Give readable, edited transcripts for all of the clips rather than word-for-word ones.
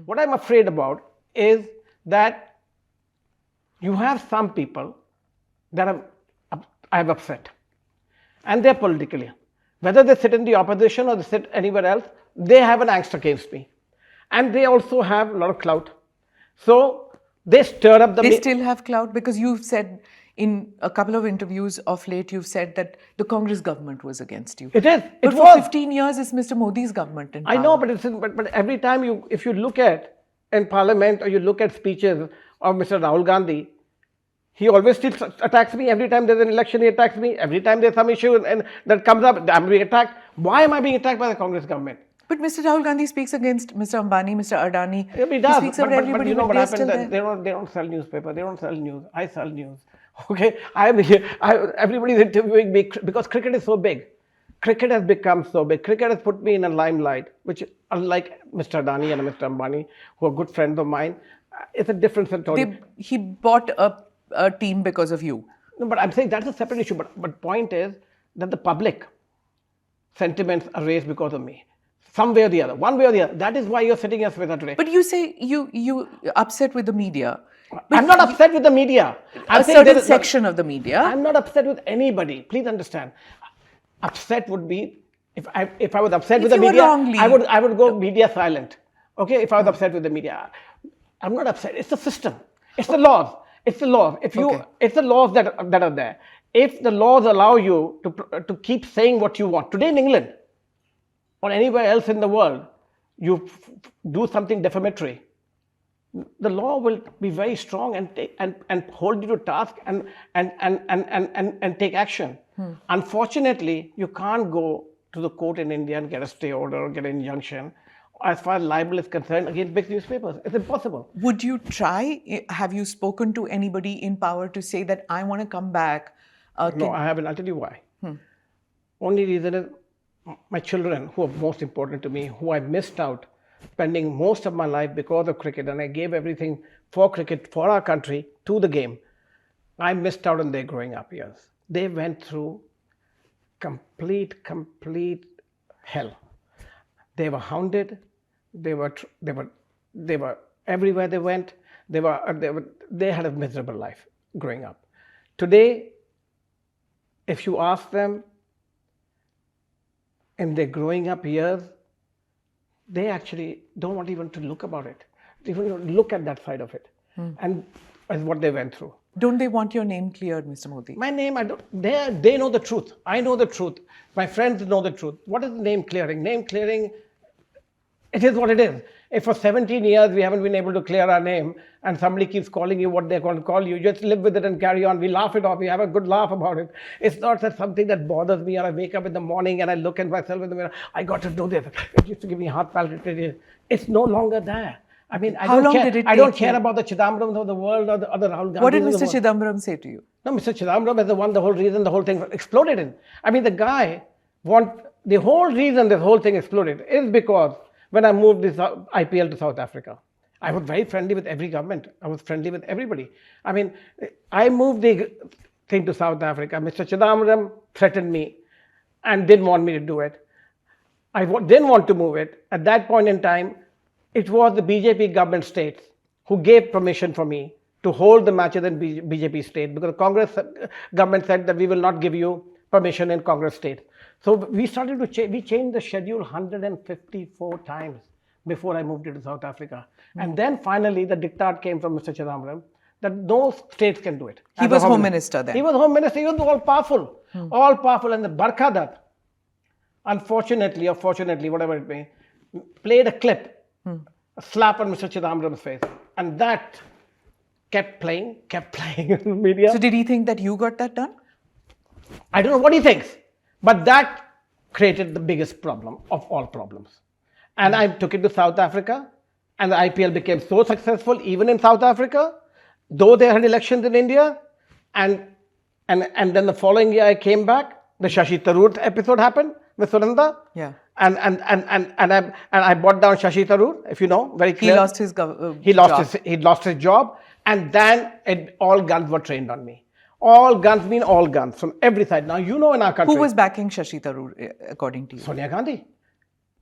What I'm afraid about is that you have some people that I've upset, and they're politically. Whether they sit in the opposition or they sit anywhere else, they have an angst against me. And they also have a lot of clout. So they stir up the... They still have clout because you've said in a couple of interviews of late, you've said that the Congress government was against you. It is. But for 15 years, it's Mr. Modi's government in power. I know, but every time if you look at in Parliament or you look at speeches of Mr. Rahul Gandhi, he always still attacks me. Every time there's an election, he attacks me. Every time there's some issue and that comes up, I'm being attacked. Why am I being attacked by the Congress government? But Mr. Rahul Gandhi speaks against Mr. Ambani, Mr. Adani. Yeah, he does. Speaks about everybody, you know what happened? They don't sell newspaper. They don't sell news. I sell news. Okay, everybody's interviewing me because cricket is so big. Cricket has become so big. Cricket has put me in a limelight, which, unlike Mr. Adani and Mr. Ambani, who are good friends of mine, it's a different story. He bought a team because of you. No, but I'm saying that's a separate issue. But point is that the public sentiments are raised because of me. Some way or the other, one way or the other. That is why you're sitting here with us today. But you say you upset with the media. I'm not upset with the media. A certain section of the media. I'm not upset with anybody. Please understand. Upset would be if I was upset with the media, I would go media silent. Okay, if I was upset with the media, I'm not upset. It's the system. It's the laws. It's the laws. It's the laws that are there. If the laws allow you to keep saying what you want today in England or anywhere else in the world, you do something defamatory, the law will be very strong and hold you to task and take action. Unfortunately, you can't go to the court in India and get a stay order or get an injunction as far as libel is concerned against big newspapers. It's impossible. Would you try? Have you spoken to anybody in power to say that I want to come back? No, I haven't. I'll tell you why. Only reason is my children, who are most important to me, who I missed out spending most of my life because of cricket, and I gave everything for cricket, for our country, to the game. I missed out on their growing up years. They went through complete hell. They were hounded. They were everywhere they went. They had a miserable life growing up. Today, if you ask them in their growing up years, they actually don't want even to look about it. They don't even look at that side of it. And as what they went through. Don't they want your name cleared, Mr. Modi? My name, I don't. They know the truth. I know the truth. My friends know the truth. What is name clearing? Name clearing, it is what it is. If for 17 years we haven't been able to clear our name and somebody keeps calling you what they're going to call you, just live with it and carry on. We laugh it off. We have a good laugh about it. It's not that something that bothers me, or I wake up in the morning and I look at myself in the mirror. I got to do this. It used to give me heart palpitations. It's no longer there. I mean, I don't care about the Chidambarams of the world or the other Rahul Gandhi. What did Mr. Chidambaram say to you? No, Mr. Chidambaram is the whole reason the whole thing exploded in. I mean, the whole reason this whole thing exploded is because when I moved this IPL to South Africa, I was very friendly with every government. I was friendly with everybody. I mean, I moved the thing to South Africa. Mr. Chidambaram threatened me and didn't want me to do it. I didn't want to move it. At that point in time, it was the BJP government states who gave permission for me to hold the matches in BJP state, because the Congress government said that we will not give you permission in Congress state. So we started to change. We changed the schedule 154 times before I moved it to South Africa. And then finally the diktat came from Mr. Chidambaram that no states can do it. He was Home Minister then. He was Home Minister. He was all powerful. All powerful. And the Barkha Dutt, unfortunately or fortunately, whatever it may, played a clip, a slap on Mr. Chidambaram's face. And that kept playing in the media. So did he think that you got that done? I don't know what he thinks. But that created the biggest problem of all problems. And I took it to South Africa, and the IPL became so successful even in South Africa, though they had elections in India. And then the following year I came back, the Shashi Tharoor episode happened with Surendra. Yeah. And I brought down Shashi Tharoor, if you know, very clear. He lost his job. He lost his job, and then all guns were trained on me. All guns mean all guns from every side. Now, you know, in our country. Who was backing Shashi Tharoor, according to you? Sonia Gandhi.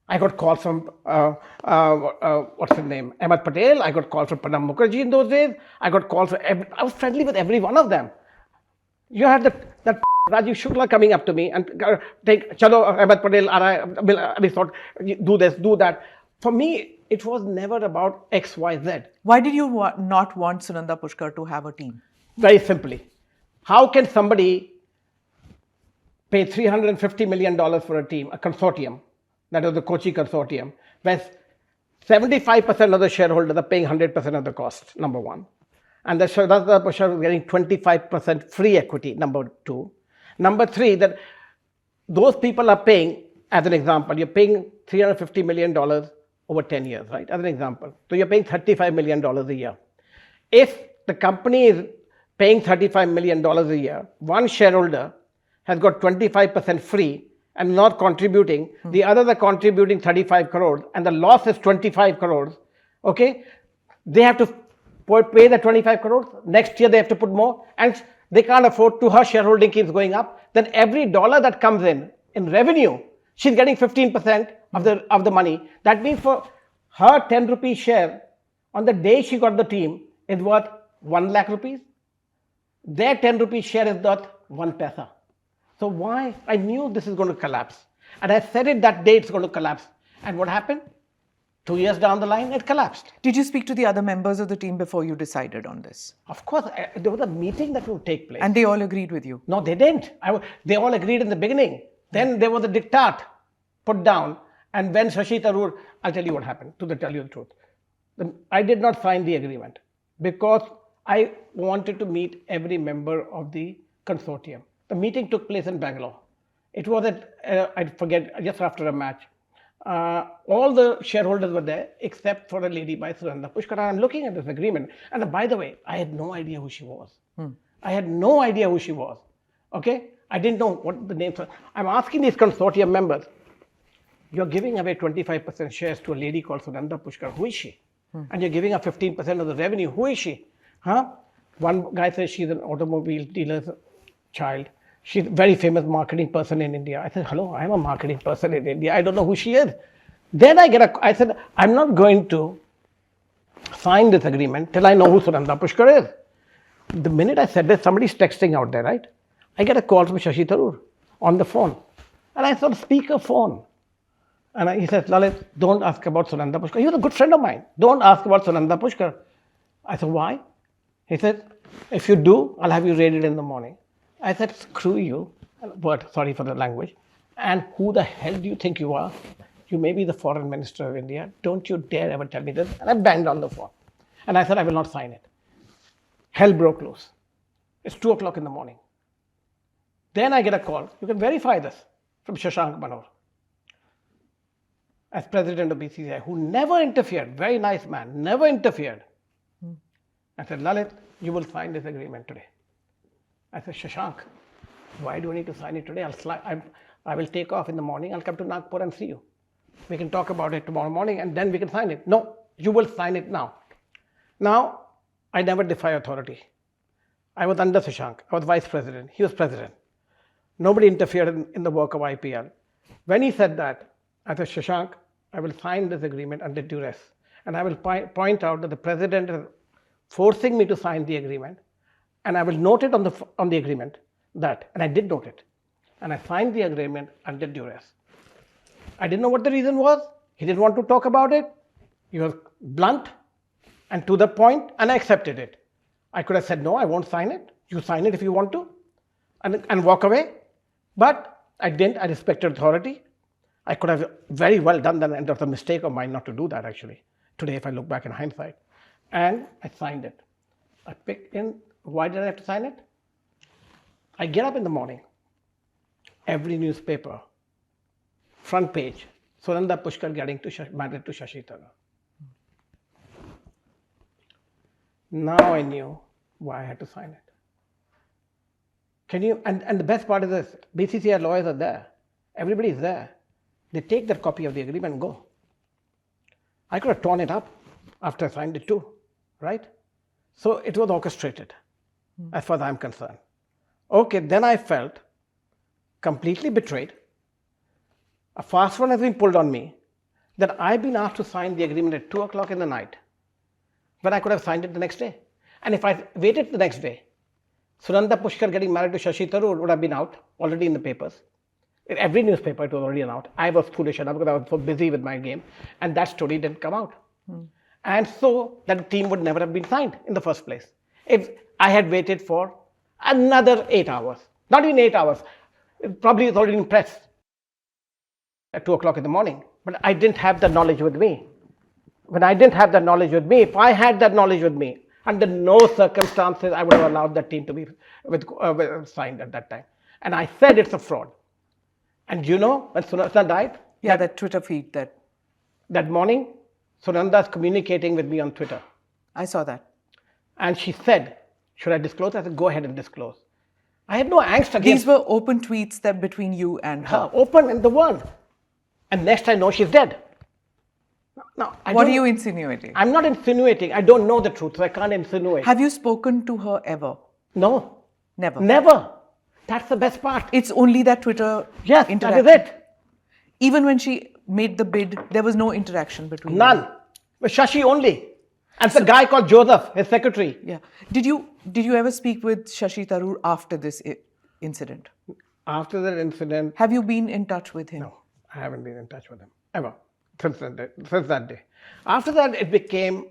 I got calls from, what's his name, Ahmed Patel. I got calls from Pranab Mukherjee in those days. I got calls from, I was friendly with every one of them. You had that Rajiv Shukla coming up to me and take, chalo, Ahmed Patel, we thought, do this, do that. For me, it was never about X, Y, Z. Why did you not want Sunanda Pushkar to have a team? Very simply. How can somebody pay $350 million for a team, a consortium, that was the Kochi consortium, where 75% of the shareholders are paying 100% of the cost, number one. And the Sunanda Pushkar is getting 25% free equity, number two. Number three, that those people are paying, as an example, you're paying $350 million over 10 years, right? As an example. So you're paying $35 million a year. If the company is paying $35 million a year, one shareholder has got 25% free and not contributing, the others are contributing 35 crores and the loss is 25 crores, okay? They have to pay the 25 crores, next year they have to put more and they can't afford to, her shareholding keeps going up, then every dollar that comes in revenue, she's getting 15% of the money. That means for her 10 rupee share, on the day she got the team, is worth 1 lakh rupees. Their 10 rupee share is worth 1 paisa. So why? I knew this is going to collapse. And I said it that day it's going to collapse. And what happened? 2 years down the line, it collapsed. Did you speak to the other members of the team before you decided on this? Of course, there was a meeting that would take place. And they all agreed with you? No, they didn't. They all agreed in the beginning. Then there was a diktat put down. And when Shashi Tharoor, I'll tell you what happened, to tell you the truth. I did not sign the agreement because I wanted to meet every member of the consortium. The meeting took place in Bangalore. It was at, I forget, just after a match. All the shareholders were there except for a lady by Sunanda Pushkar. I'm looking at this agreement. And by the way, I had no idea who she was. I had no idea who she was. Okay? I didn't know what the names were. I'm asking these consortium members, you're giving away 25% shares to a lady called Sunanda Pushkar. Who is she? And you're giving her 15% of the revenue. Who is she? Huh? One guy says she's an automobile dealer's child. She's a very famous marketing person in India. I said, hello, I'm a marketing person in India. I don't know who she is. Then I said, I'm not going to sign this agreement till I know who Sunanda Pushkar is. The minute I said this, somebody's texting out there, right? I get a call from Shashi Tharoor on the phone. And I saw the speaker phone. And he says, Lalit, don't ask about Sunanda Pushkar. He was a good friend of mine. Don't ask about Sunanda Pushkar. I said, why? He said, if you do, I'll have you raided in the morning. I said, screw you. But sorry for the language. And who the hell do you think you are? You may be the foreign minister of India. Don't you dare ever tell me this. And I banged on the phone. And I said, I will not sign it. Hell broke loose. It's 2 o'clock in the morning. Then I get a call. You can verify this from Shashank Manohar, as president of BCCI, who never interfered. Very nice man, never interfered. I said, Lalit, you will sign this agreement today. I said, Shashank, why do I need to sign it today? I will take off in the morning. I'll come to Nagpur and see you. We can talk about it tomorrow morning and then we can sign it. No, you will sign it now. Now, I never defy authority. I was under Shashank. I was vice president. He was president. Nobody interfered in the work of IPL. When he said that, I said, Shashank, I will sign this agreement under duress. And I will point out that the president is forcing me to sign the agreement. And I will note it on the agreement that, and I did note it. And I signed the agreement under duress. I didn't know what the reason was. He didn't want to talk about it. He was blunt and to the point, and I accepted it. I could have said, no, I won't sign it. You sign it if you want to, and walk away. But I didn't. I respected authority. I could have very well done that, and it was a mistake of mine not to do that, actually, today, if I look back in hindsight. And I signed it. I picked in. Why did I have to sign it? I get up in the morning. Every newspaper, front page, Sunanda Pushkar getting married to Shashi Tharoor. Now I knew why I had to sign it. Can you, and the best part is this, BCCI lawyers are there. Everybody is there. They take that copy of the agreement and go. I could have torn it up after I signed it too, right? So it was orchestrated, as far as I'm concerned. Okay, then I felt completely betrayed. A fast one has been pulled on me that I've been asked to sign the agreement at 2 o'clock in the night when I could have signed it the next day. And if I waited the next day, Sunanda Pushkar getting married to Shashi Tharoor would have been out already in the papers. In every newspaper, it was already out. I was foolish enough because I was so busy with my game, and that story didn't come out. And so that team would never have been signed in the first place. If I had waited for another 8 hours, not even 8 hours, it probably was already in press at 2 o'clock in the morning. But I didn't have the knowledge with me. When I didn't have that knowledge with me, if I had that knowledge with me, under no circumstances I would have allowed that team to be signed at that time. And I said it's a fraud. And you know, when Sunanda died? Yeah, that Twitter feed That morning, Sunanda's communicating with me on Twitter. I saw that. And she said, should I disclose? I said, go ahead and disclose. I had no angst against... These were open tweets that between you and her. Open in the world. And next I know she's dead. Now, What are you insinuating? I'm not insinuating. I don't know the truth, so I can't insinuate. Have you spoken to her ever? No. Never? Never. That's the best part. It's only that Twitter interaction. That is it. Even when she made the bid, there was no interaction between None. them. But Shashi only. And the guy called Joseph, his secretary. Yeah. Did you ever speak with Shashi Tharoor after this incident? After that incident... Have you been in touch with him? No, I haven't been in touch with him, ever, since that day. After that, it became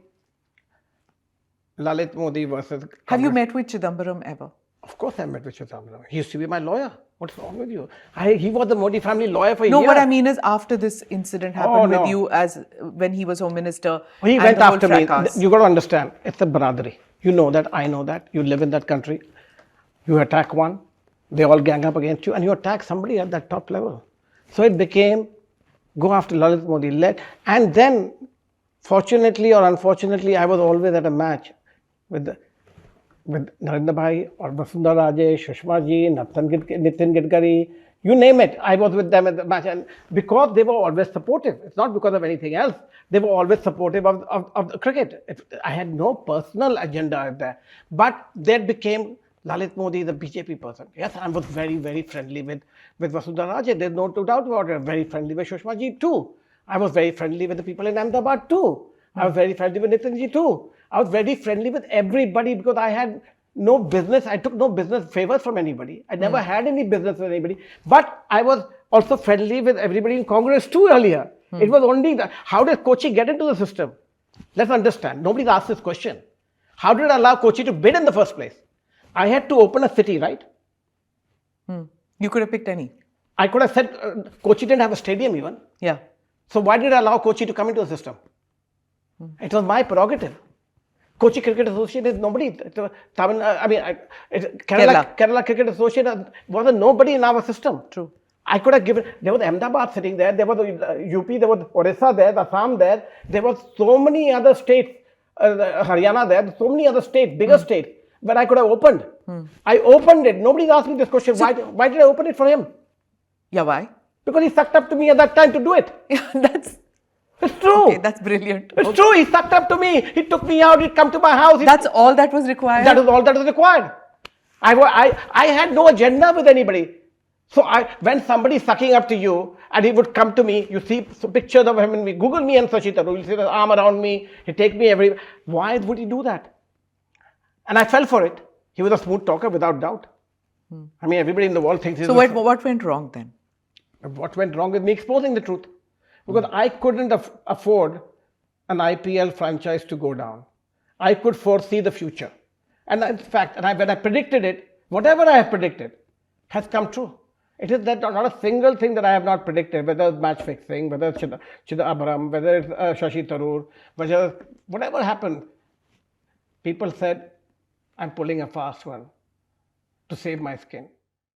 Lalit Modi versus... Have you met with Chidambaram ever? Of course I met with Chidambaram. He used to be my lawyer. What's wrong with you? He was the Modi family lawyer for a year. No, what I mean is after this incident happened with you as when he was Home Minister. He went after me. You got to understand, it's a Baradari. You know that, I know that. You live in that country. You attack one, they all gang up against you, and you attack somebody at that top level. So it became, go after Lalit Modi. And then, fortunately or unfortunately, I was always at a match with Narendra Bhai or Vasundhara Raje, Sushma Ji, Nitin Gadkari, you name it. I was with them at the match. And because they were always supportive, it's not because of anything else, they were always supportive of the cricket. I had no personal agenda there. But that became Lalit Modi, the BJP person. Yes, I was very, very friendly with Vasundhara Raje. There's no doubt about it. Very friendly with Sushma Ji too. I was very friendly with the people in Ahmedabad too. I was very friendly with Nitin Ji too. I was very friendly with everybody because I had no business. I took no business favors from anybody. I never had any business with anybody. But I was also friendly with everybody in Congress too earlier. It was only that. How did Kochi get into the system? Let's understand. Nobody's asked this question. How did I allow Kochi to bid in the first place? I had to open a city, right? You could have picked any. I could have said Kochi didn't have a stadium even. Yeah. So why did I allow Kochi to come into the system? It was my Kochi Cricket Association is nobody. Kerala Cricket Association wasn't nobody in our system. True. I could have given, there was Ahmedabad sitting there, there was UP, there was Orissa there, Assam there, there were so many other states, Haryana there, so many other states, bigger states, where I could have opened. I opened it. Nobody's asked me this question. So, why did I open it for him? Yeah, why? Because he sucked up to me at that time to do it. It's true. Okay, that's brilliant. It's true. He sucked up to me. He took me out. He'd come to my house. That's all that was required? That was all that was required. I had no agenda with anybody. So when somebody is sucking up to you and he would come to me, you see pictures of him and me, Google me and Shashi Tharoor, you'll see the arm around me, he'd take me everywhere. Why would he do that? And I fell for it. He was a smooth talker without doubt. I mean, everybody in the world thinks he's... So what went wrong then? What went wrong with me exposing the truth? Because I couldn't afford an IPL franchise to go down. I could foresee the future. And in fact, when I predicted it, whatever I have predicted has come true. It is that not a single thing that I have not predicted, whether it's match fixing, whether it's Chidambaram, whether it's Shashi Tharoor, whatever happened, people said, I'm pulling a fast one to save my skin.